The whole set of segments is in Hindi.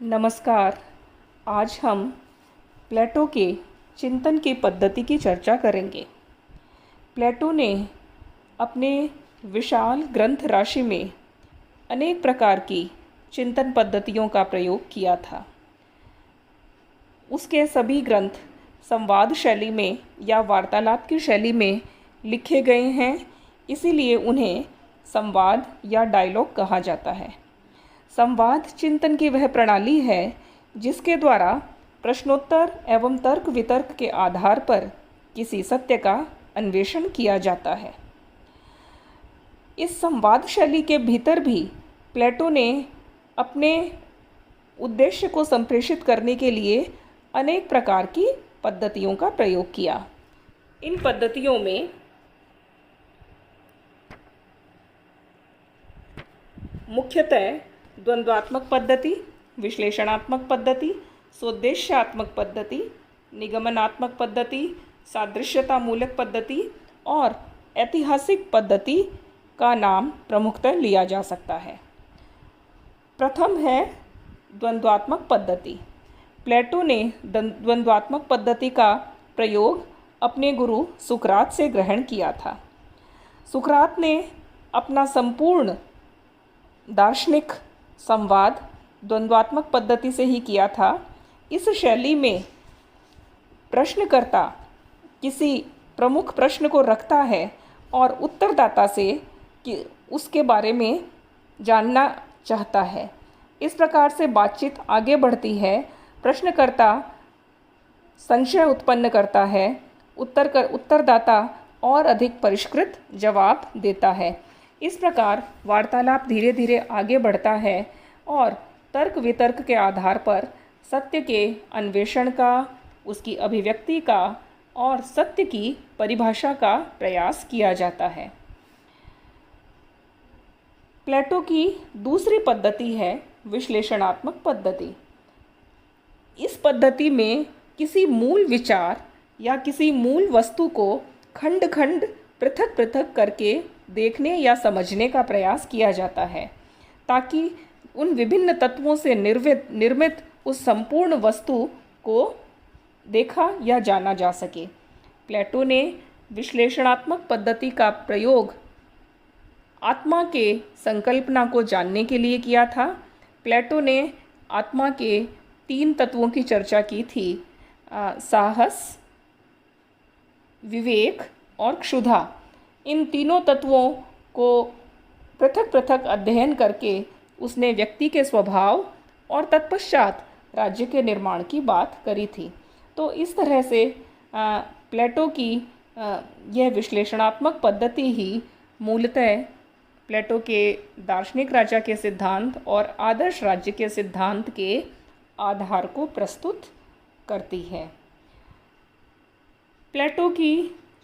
नमस्कार। आज हम प्लेटो के चिंतन की पद्धति की चर्चा करेंगे। प्लेटो ने अपने विशाल ग्रंथ राशि में अनेक प्रकार की चिंतन पद्धतियों का प्रयोग किया था। उसके सभी ग्रंथ संवाद शैली में या वार्तालाप की शैली में लिखे गए हैं, इसीलिए उन्हें संवाद या डायलॉग कहा जाता है। संवाद चिंतन की वह प्रणाली है जिसके द्वारा प्रश्नोत्तर एवं तर्क वितर्क के आधार पर किसी सत्य का अन्वेषण किया जाता है। इस संवाद शैली के भीतर भी प्लेटो ने अपने उद्देश्य को संप्रेषित करने के लिए अनेक प्रकार की पद्धतियों का प्रयोग किया। इन पद्धतियों में मुख्यतः द्वंद्वात्मक पद्धति, विश्लेषणात्मक पद्धति, स्वोद्देश्यात्मक पद्धति, निगमनात्मक पद्धति, सादृश्यतामूलक पद्धति और ऐतिहासिक पद्धति का नाम प्रमुखतः लिया जा सकता है। प्रथम है द्वंद्वात्मक पद्धति। प्लेटो ने द्वंद्वात्मक पद्धति का प्रयोग अपने गुरु सुकरात से ग्रहण किया था। सुकरात ने अपना संपूर्ण दार्शनिक संवाद द्वंद्वात्मक पद्धति से ही किया था। इस शैली में प्रश्नकर्ता किसी प्रमुख प्रश्न को रखता है और उत्तरदाता से कि उसके बारे में जानना चाहता है। इस प्रकार से बातचीत आगे बढ़ती है। प्रश्नकर्ता संशय उत्पन्न करता है, उत्तरदाता और अधिक परिष्कृत जवाब देता है। इस प्रकार वार्तालाप धीरे धीरे आगे बढ़ता है और तर्क वितर्क के आधार पर सत्य के अन्वेषण का, उसकी अभिव्यक्ति का और सत्य की परिभाषा का प्रयास किया जाता है। प्लेटो की दूसरी पद्धति है विश्लेषणात्मक पद्धति। इस पद्धति में किसी मूल विचार या किसी मूल वस्तु को खंड खंड पृथक पृथक करके देखने या समझने का प्रयास किया जाता है ताकि उन विभिन्न तत्वों से निर्मित उस संपूर्ण वस्तु को देखा या जाना जा सके। प्लेटो ने विश्लेषणात्मक पद्धति का प्रयोग आत्मा के संकल्पना को जानने के लिए किया था। प्लेटो ने आत्मा के 3 तत्वों की चर्चा की थी, साहस, विवेक और क्षुधा। इन तीनों तत्वों को पृथक पृथक अध्ययन करके उसने व्यक्ति के स्वभाव और तत्पश्चात राज्य के निर्माण की बात करी थी। तो इस तरह से प्लेटो की यह विश्लेषणात्मक पद्धति ही मूलतः प्लेटो के दार्शनिक राजा के सिद्धांत और आदर्श राज्य के सिद्धांत के आधार को प्रस्तुत करती है। प्लेटो की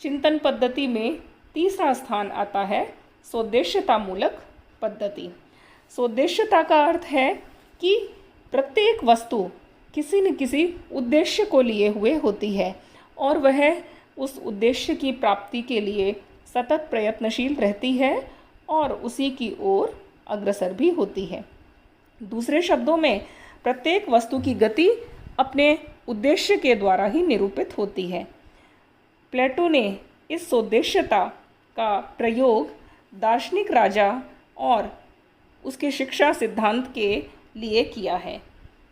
चिंतन पद्धति में तीसरा स्थान आता है स्वोद्देश्यतामूलक पद्धति। स्वोद्देश्यता का अर्थ है कि प्रत्येक वस्तु किसी न किसी उद्देश्य को लिए हुए होती है और वह उस उद्देश्य की प्राप्ति के लिए सतत प्रयत्नशील रहती है और उसी की ओर अग्रसर भी होती है। दूसरे शब्दों में प्रत्येक वस्तु की गति अपने उद्देश्य के द्वारा ही निरूपित होती है। प्लेटो ने इस स्वोद्देश्यता का प्रयोग दार्शनिक राजा और उसके शिक्षा सिद्धांत के लिए किया है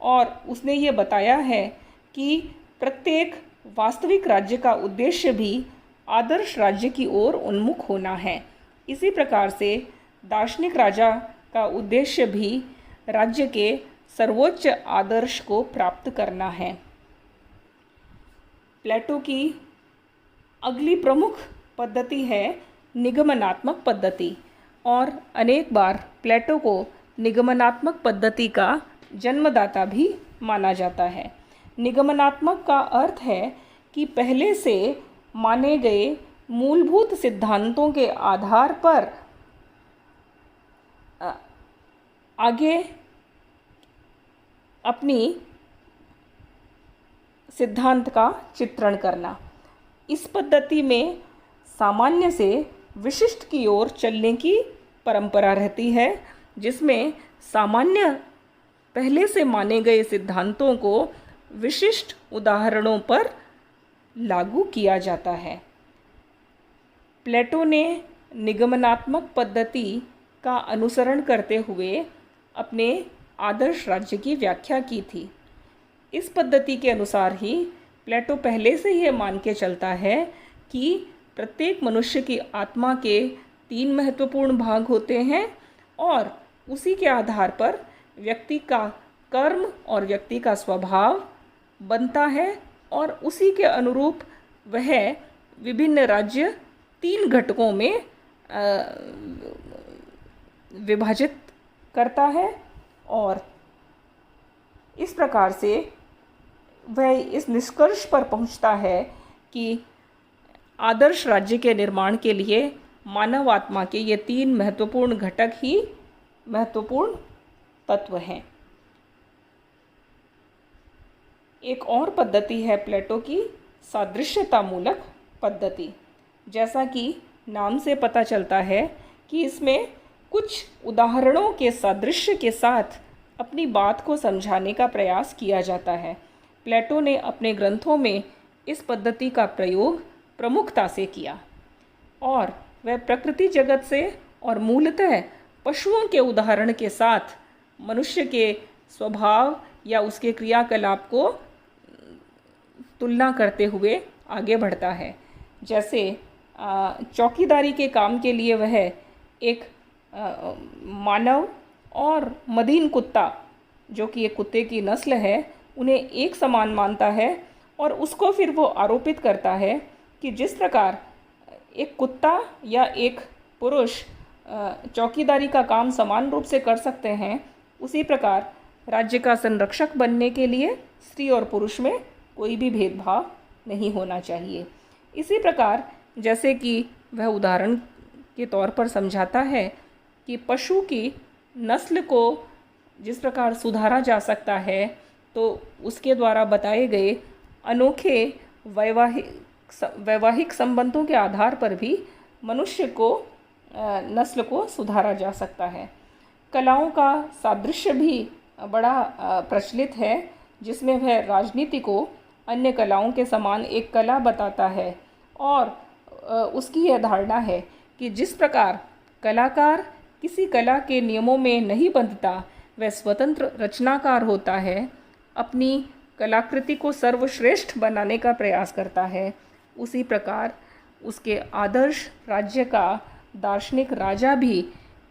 और उसने ये बताया है कि प्रत्येक वास्तविक राज्य का उद्देश्य भी आदर्श राज्य की ओर उन्मुख होना है। इसी प्रकार से दार्शनिक राजा का उद्देश्य भी राज्य के सर्वोच्च आदर्श को प्राप्त करना है। प्लेटो की अगली प्रमुख पद्धति है निगमनात्मक पद्धति और अनेक बार प्लेटो को निगमनात्मक पद्धति का जन्मदाता भी माना जाता है। निगमनात्मक का अर्थ है कि पहले से माने गए मूलभूत सिद्धांतों के आधार पर आगे अपनी सिद्धांत का चित्रण करना। इस पद्धति में सामान्य से विशिष्ट की ओर चलने की परंपरा रहती है, जिसमें सामान्य पहले से माने गए सिद्धांतों को विशिष्ट उदाहरणों पर लागू किया जाता है। प्लेटो ने निगमनात्मक पद्धति का अनुसरण करते हुए अपने आदर्श राज्य की व्याख्या की थी। इस पद्धति के अनुसार ही प्लेटो पहले से यह मान के चलता है कि प्रत्येक मनुष्य की आत्मा के 3 महत्वपूर्ण भाग होते हैं और उसी के आधार पर व्यक्ति का कर्म और व्यक्ति का स्वभाव बनता है और उसी के अनुरूप वह विभिन्न राज्य 3 घटकों में विभाजित करता है और इस प्रकार से वह इस निष्कर्ष पर पहुंचता है कि आदर्श राज्य के निर्माण के लिए मानव आत्मा के ये 3 महत्वपूर्ण घटक ही महत्वपूर्ण तत्व हैं। एक और पद्धति है प्लेटो की सादृश्यतामूलक पद्धति। जैसा कि नाम से पता चलता है कि इसमें कुछ उदाहरणों के सादृश्य के साथ अपनी बात को समझाने का प्रयास किया जाता है। प्लेटो ने अपने ग्रंथों में इस पद्धति का प्रयोग प्रमुखता से किया और वह प्रकृति जगत से और मूलतः पशुओं के उदाहरण के साथ मनुष्य के स्वभाव या उसके क्रियाकलाप को तुलना करते हुए आगे बढ़ता है। जैसे चौकीदारी के काम के लिए वह एक मानव और मदीन कुत्ता, जो कि एक कुत्ते की नस्ल है, उन्हें एक समान मानता है और उसको फिर वो आरोपित करता है कि जिस प्रकार एक कुत्ता या एक पुरुष चौकीदारी का काम समान रूप से कर सकते हैं, उसी प्रकार राज्य का संरक्षक बनने के लिए स्त्री और पुरुष में कोई भी भेदभाव नहीं होना चाहिए। इसी प्रकार जैसे कि वह उदाहरण के तौर पर समझाता है कि पशु की नस्ल को जिस प्रकार सुधारा जा सकता है, तो उसके द्वारा बताए गए अनोखे वैवाहिक संबंधों के आधार पर भी मनुष्य को नस्ल को सुधारा जा सकता है। कलाओं का सादृश्य भी बड़ा प्रचलित है, जिसमें वह राजनीति को अन्य कलाओं के समान एक कला बताता है और उसकी यह धारणा है कि जिस प्रकार कलाकार किसी कला के नियमों में नहीं बंधता, वह स्वतंत्र रचनाकार होता है, अपनी कलाकृति को सर्वश्रेष्ठ बनाने का प्रयास करता है, उसी प्रकार उसके आदर्श राज्य का दार्शनिक राजा भी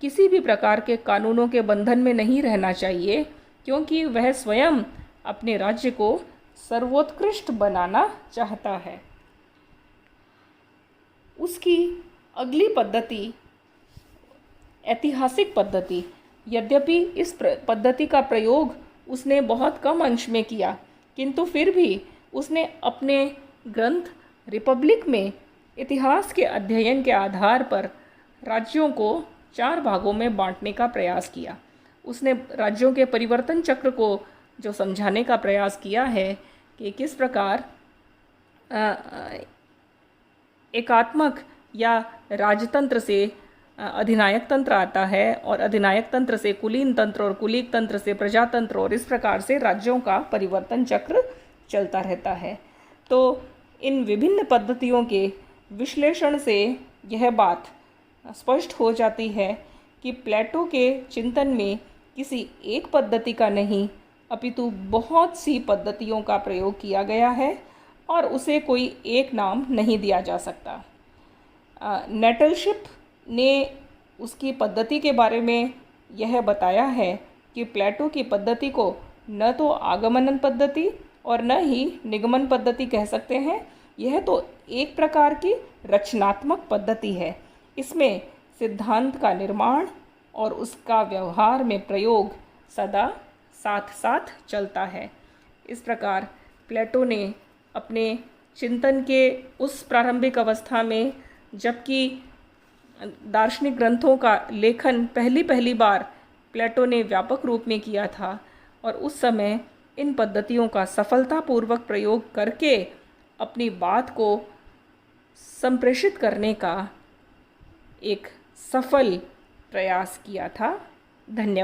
किसी भी प्रकार के कानूनों के बंधन में नहीं रहना चाहिए, क्योंकि वह स्वयं अपने राज्य को सर्वोत्कृष्ट बनाना चाहता है। उसकी अगली पद्धति ऐतिहासिक पद्धति, यद्यपि इस पद्धति का प्रयोग उसने बहुत कम अंश में किया, किंतु फिर भी उसने अपने ग्रंथ रिपब्लिक में इतिहास के अध्ययन के आधार पर राज्यों को 4 भागों में बांटने का प्रयास किया। उसने राज्यों के परिवर्तन चक्र को जो समझाने का प्रयास किया है कि किस प्रकार एकात्मक या राजतंत्र से अधिनायक तंत्र आता है और अधिनायक तंत्र से कुलीन तंत्र और कुलीन तंत्र से प्रजातंत्र, और इस प्रकार से राज्यों का परिवर्तन चक्र चलता रहता है। तो इन विभिन्न पद्धतियों के विश्लेषण से यह बात स्पष्ट हो जाती है कि प्लेटो के चिंतन में किसी एक पद्धति का नहीं, अपितु बहुत सी पद्धतियों का प्रयोग किया गया है और उसे कोई एक नाम नहीं दिया जा सकता। नेटलशिप ने उसकी पद्धति के बारे में यह बताया है कि प्लेटो की पद्धति को न तो आगमन पद्धति और न ही निगमन पद्धति कह सकते हैं, यह तो एक प्रकार की रचनात्मक पद्धति है। इसमें सिद्धांत का निर्माण और उसका व्यवहार में प्रयोग सदा साथ साथ चलता है। इस प्रकार प्लेटो ने अपने चिंतन के उस प्रारंभिक अवस्था में, जबकि दार्शनिक ग्रंथों का लेखन पहली बार प्लेटो ने व्यापक रूप में किया था, और उस समय इन पद्धतियों का सफलतापूर्वक प्रयोग करके अपनी बात को संप्रेषित करने का एक सफल प्रयास किया था। धन्यवाद।